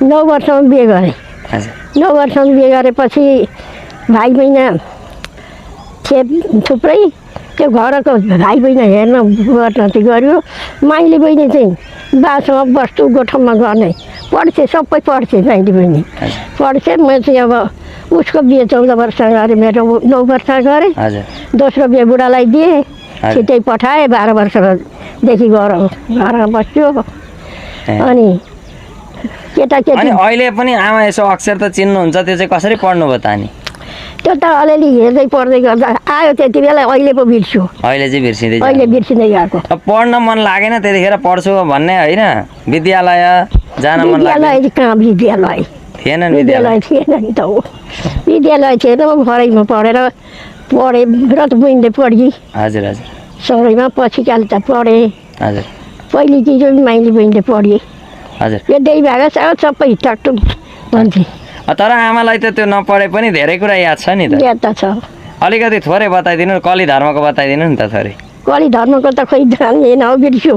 9 वर्षमा बिहे गरेँ। हजुर 9 वर्षमा बिहे गरेपछि भाइ बहिनी थिए थुप्रै। त्यो घरको भाइ बहिनी हेर्न गर्न चाहिँ गऱ्यो। माइली बहिनी चाहिँ बासँग बस्तु गोठमा गर्ने पढ्थे, सबै पढ्थे। माइली बहिनी पढ्थे। म चाहिँ अब उसको बिहे 14 वर्ष गरेँ, मेरो 9 वर्ष गरेँ। दोस्रो बिहे बुढालाई दिएँ, छिट्टै पठाएँ। 12 वर्षदेखि घरमा बस्यो। अनि केटाकेटी अहिले पनि आमा यसो अक्षर त चिन्नुहुन्छ, त्यो चाहिँ कसरी पढ्नुभयो त अनि? त्यो त अलिअलि हेर्दै पढ्दै गर्दा आयो त्यति बेला। अहिले पो बिर्स्यो, अहिले चाहिँ बिर्सिँदै अहिले बिर्सिँदै गएको। पढ्न मन लागेन त्यतिखेर पढ्छु भन्ने होइन? विद्यालय जान मन लाग्यो? विद्यालय कहाँ विद्यालय थिएन? विद्यालय थिएन नि त। हो विद्यालय थिएन। घरैमा पढेँ र बहिनीले पढी। हजुर हजुर सँगैमा पछि काले त पढेँ। हजुर पहिलो चिज माइली बहिनीले पढेँ। हजुर यो त्यही भएको सबै टाकटुक भन्थे। तर आमालाई त त्यो नपढे पनि धेरै कुरा याद छ नि त? याद त छ। अलिकति थोरै बताइदिनु, कली धर्मको बताइदिनु नि त थोरै। कली धर्मको त खोइ जान्दैन, बिर्स्यो।